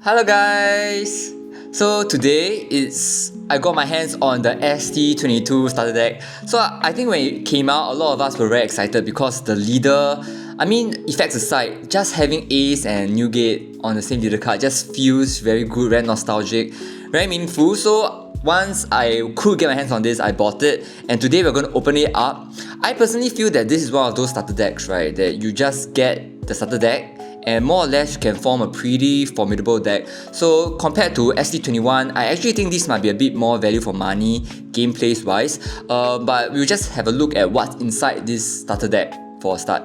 Hello guys! So today I got my hands on the ST-22 starter deck. So I think when it came out, a lot of us were very excited because the leader, effects aside, just having Ace and Newgate on the same leader card just feels very good, very nostalgic, very meaningful. So once I could get my hands on this, I bought it, and today we're going to open it up. I personally feel that this is one of those starter decks, right, that you just get the starter deck and more or less you can form a pretty formidable deck. So compared to ST-21, I actually think this might be a bit more value for money gameplays wise, but we'll just have a look at what's inside this starter deck for a start.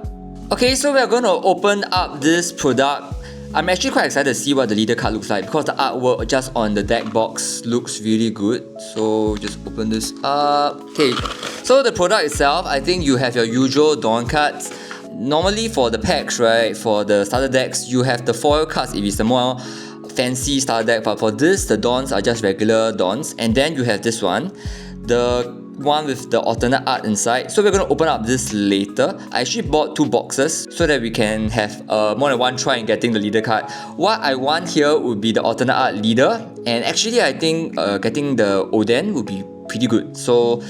Okay, so we're going to open up this product. I'm actually quite excited to see what the leader card looks like because the artwork just on the deck box looks really good. So just open this up. Okay, so the product itself, I think you have your usual Dawn cards. Normally for the packs, right, for the starter decks, you have the foil cards if it's a more fancy starter deck, but for this, the Dawns are just regular Dawns. And then you have this one, the one with the alternate art inside. So we're going to open up this later. I actually bought 2 boxes so that we can have more than one try in getting the leader card. What I want here would be the alternate art leader, and actually I think getting the Oden would be pretty good. So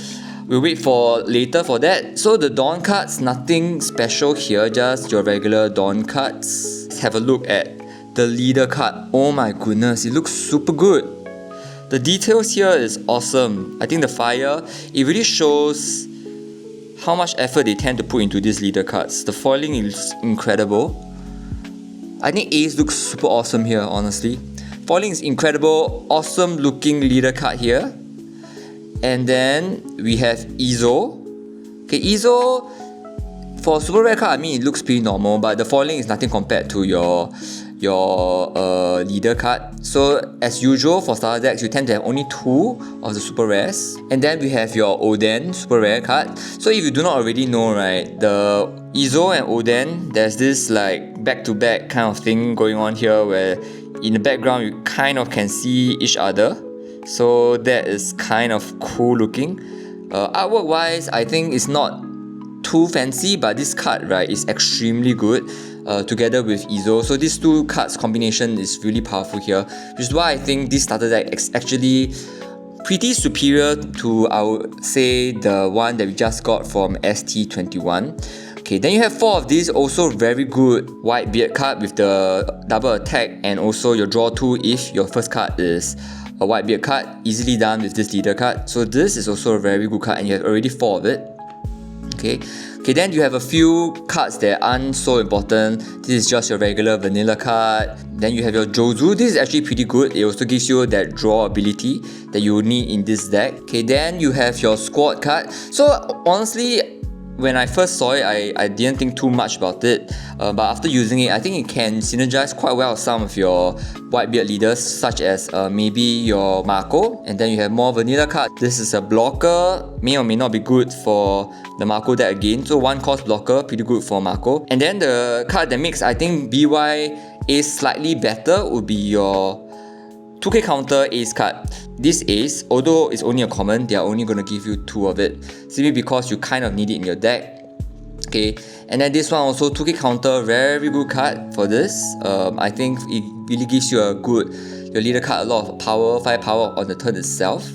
we'll wait for later for that. So the Dawn cards, nothing special here, just your regular Dawn cards. Let's have a look at the leader card. Oh my goodness, it looks super good. The details here is awesome. I think the fire, it really shows how much effort they tend to put into these leader cards. The foiling is incredible. I think Ace looks super awesome here, honestly. Foiling is incredible, awesome looking leader card here. And then we have Izo. Okay, Izo, for super rare card, it looks pretty normal, but the foiling is nothing compared to your leader card. So as usual for starter decks, you tend to have only 2 of the super rares. And then we have your Oden super rare card. So if you do not already know, right, the Izo and Oden, there's this like back-to-back kind of thing going on here where in the background you kind of can see each other. So that is kind of cool looking. Artwork wise, I think it's not too fancy, but this card, right, is extremely good together with Izo. So these 2 cards combination is really powerful here, which is why I think this starter deck is actually pretty superior to, I would say, the one that we just got from ST-21. Okay, then you have 4 of these, also very good white beard card with the double attack, and also your draw 2 if your first card is a white beard card, easily done with this leader card. So this is also a very good card, and you have already 4 of it. Okay, then you have a few cards that aren't so important. This is just your regular vanilla card. Then you have your Jozu. This is actually pretty good. It also gives you that draw ability that you need in this deck. Okay, then you have your squad card. So honestly, when I first saw it, I didn't think too much about it, but after using it, I think it can synergize quite well with some of your Whitebeard leaders, such as maybe your Mako, and then you have more vanilla card. This is a blocker, may or may not be good for the Mako deck again, so 1 cost blocker, pretty good for Mako. And then the card that makes, I think, BY Ace slightly better would be your 2k counter Ace card. This Ace, although it's only a common, they are only going to give you 2 of it, simply because you kind of need it in your deck. Okay, and then this one also 2k counter, very good card for this. I think it really gives you your leader card a lot of power, firepower on the turn itself.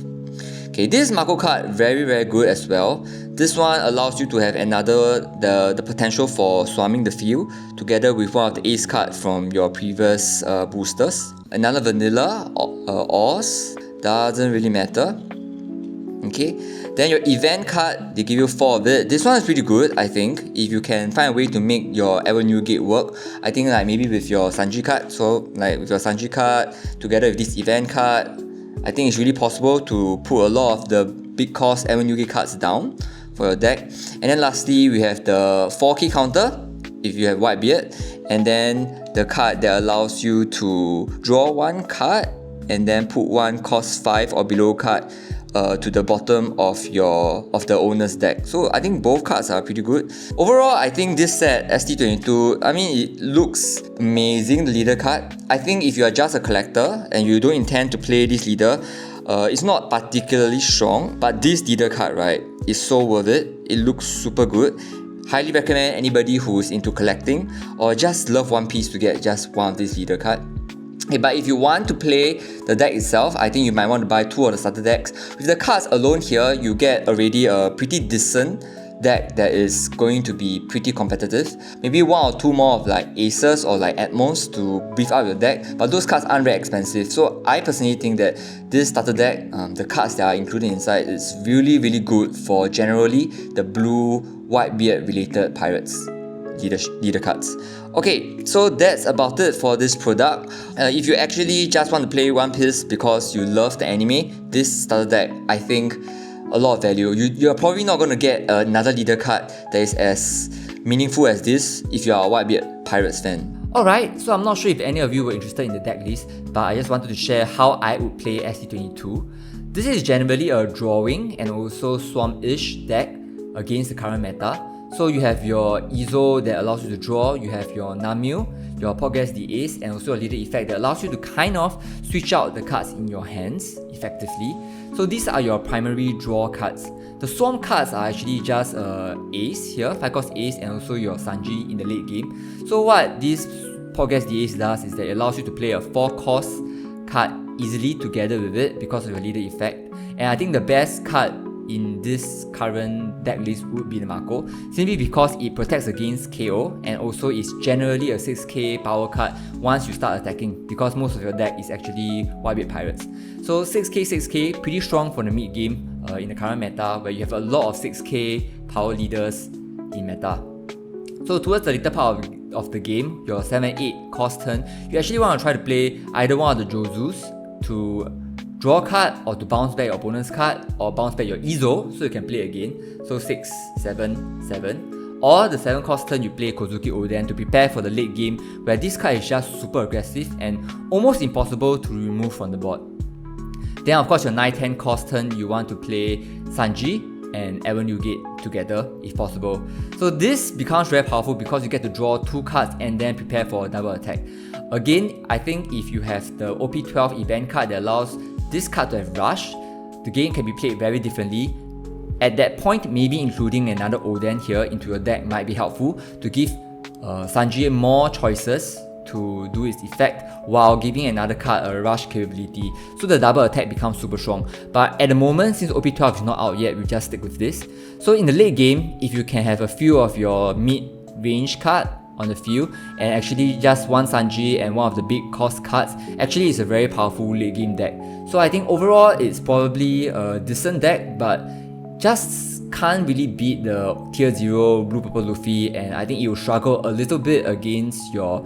Okay, this Mako card, very good as well. This one allows you to have the potential for swarming the field together with one of the Ace cards from your previous boosters. Another vanilla, Oz, doesn't really matter. Okay, then your event card, they give you 4 of it. This one is pretty good, I think. If you can find a way to make your Ever Newgate work, I think like maybe with your Sanji card. So like with your Sanji card together with this event card, I think it's really possible to put a lot of the big cost Ever Newgate cards down for your deck. And then lastly, we have the 4k counter if you have Whitebeard, and then the card that allows you to draw 1 card and then put 1 cost 5 or below card to the bottom of the owner's deck. So I think both cards are pretty good. Overall, I think this set, ST-22, it looks amazing, the leader card. I think if you are just a collector and you don't intend to play this leader, it's not particularly strong, but this leader card, right, is so worth it. It looks super good. Highly recommend anybody who's into collecting or just love One Piece to get just one of these leader card. Okay, but if you want to play the deck itself, I think you might want to buy 2 of the starter decks. With the cards alone here, you get already a pretty decent deck that is going to be pretty competitive. Maybe 1 or 2 more of like Aces or like Atmos to beef up your deck, but those cards aren't very expensive. So I personally think that this starter deck, the cards that are included inside, is really good for generally the blue Whitebeard related pirates leader cards. Okay, so that's about it for this product. If you actually just want to play One Piece because you love the anime, this starter deck, I think, a lot of value. You're probably not going to get another leader card that is as meaningful as this if you are a Whitebeard Pirates fan. Alright, so I'm not sure if any of you were interested in the deck list, but I just wanted to share how I would play ST-22. This is generally a drawing and also swamp-ish deck against the current meta. So you have your Izo that allows you to draw, you have your Namil, your Podcast the Ace, and also a leader effect that allows you to kind of switch out the cards in your hands effectively. So these are your primary draw cards. The Swamp cards are actually just Ace here, 5 cost Ace, and also your Sanji in the late game. So what this Podcast the Ace does is that it allows you to play a 4 cost card easily together with it because of your leader effect. And I think the best card in this current deck list would be the Mako, simply because it protects against KO and also is generally a 6k power card once you start attacking, because most of your deck is actually Whitebeard Pirates. So 6k, pretty strong for the mid game in the current meta, where you have a lot of 6k power leaders in meta. So towards the later part of the game, your 7-8 cost turn, you actually want to try to play either one of the Jozus to draw a card, or to bounce back your opponent's card, or bounce back your Izo so you can play again. So 6, 7, 7. Or the 7 cost turn you play Kozuki Oden to prepare for the late game, where this card is just super aggressive and almost impossible to remove from the board. Then of course your 9-10 cost turn you want to play Sanji and Avenue Gate together if possible. So this becomes very powerful because you get to draw 2 cards and then prepare for a double attack. Again, I think if you have the OP12 event card that allows this card to have rush, the game can be played very differently. At that point, maybe including another Oden here into your deck might be helpful to give Sanji more choices to do its effect while giving another card a rush capability, so the double attack becomes super strong. But at the moment, since OP12 is not out yet, we just stick with this. So in the late game, if you can have a few of your mid-range card on the field and actually just one Sanji and one of the big cost cards, actually it's a very powerful late game deck. So I think overall it's probably a decent deck, but just can't really beat the tier 0 blue purple Luffy, and I think it will struggle a little bit against your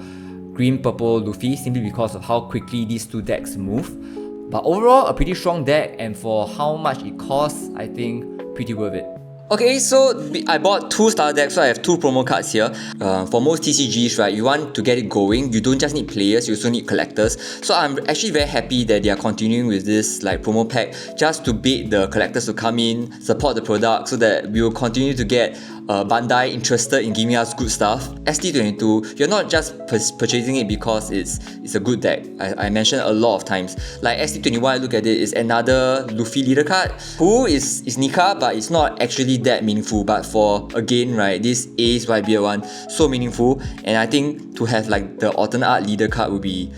green purple Luffy simply because of how quickly these 2 decks move. But overall a pretty strong deck, and for how much it costs, I think pretty worth it. Okay, so I bought 2 starter decks, so I have 2 promo cards here. For most TCGs, right, you want to get it going, you don't just need players, you also need collectors. So I'm actually very happy that they are continuing with this like promo pack just to bait the collectors to come in, support the product, so that we will continue to get Bandai interested in giving us good stuff. ST-22, you're not just purchasing it because it's a good deck. I mentioned a lot of times. Like ST-21, I look at it, is another Luffy leader card who is Nika, but it's not actually that meaningful. But for again, right, this Ace Whitebeard one, so meaningful. And I think to have like the alternate art leader card would be,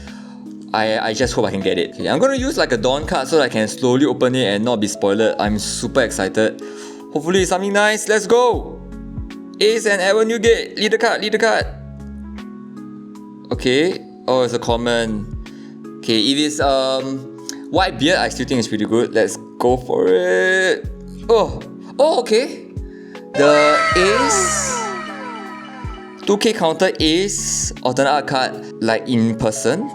I just hope I can get it. Okay, I'm gonna use like a Dawn card so that I can slowly open it and not be spoiled. I'm super excited. Hopefully it's something nice. Let's go! Ace and Avenue Gate, leader card. Okay, oh, it's a common. Okay, if it's Whitebeard, I still think it's pretty good. Let's go for it. Oh, okay. The Ace 2k counter Ace alternate art card, like in person.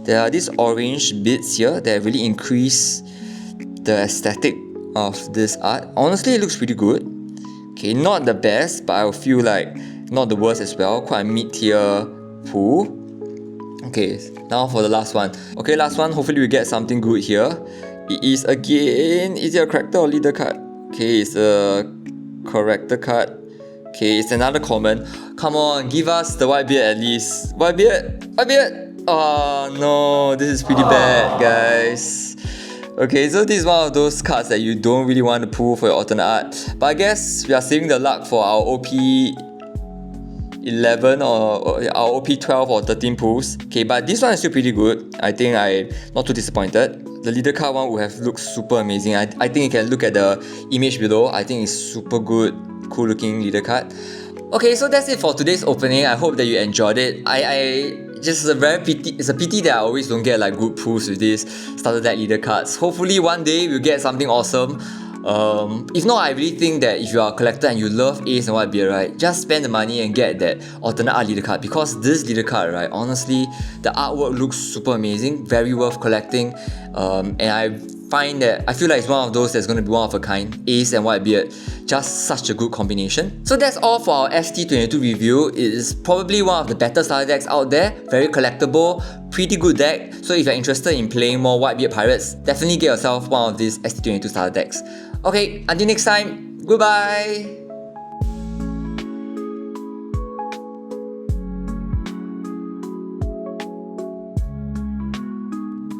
There are these orange bits here that really increase the aesthetic of this art. Honestly, it looks pretty good. Okay, not the best, but I feel like not the worst as well. Quite a mid-tier pool. Okay, now for the last one. Okay, last one. Hopefully we get something good here. It is again, is it a character or leader card? Okay, it's a character card. Okay, it's another common. Come on, give us the Whitebeard at least. Whitebeard! Oh no, this is pretty bad, guys. Okay, so this is one of those cards that you don't really want to pull for your alternate art. But I guess we are saving the luck for our OP 11 or our OP12 or 13 pulls. Okay, but this one is still pretty good. I think I'm not too disappointed. The leader card one would have looked super amazing. I think you can look at the image below. I think it's super good, cool looking leader card. Okay, so that's it for today's opening. I hope that you enjoyed it. It's a pity that I always don't get like good pulls with these starter deck leader cards. Hopefully one day we'll get something awesome. If not, I really think that if you are a collector and you love Ace and YYT, right, just spend the money and get that alternate art leader card, because this leader card, right, honestly, the artwork looks super amazing, very worth collecting, and I feel like it's one of those that's going to be one of a kind. Ace and YYT, just such a good combination. So that's all for our ST-22 review. It is probably one of the better starter decks out there, very collectible, pretty good deck. So if you're interested in playing more YYT pirates, definitely get yourself one of these ST-22 starter decks. Okay, until next time, goodbye!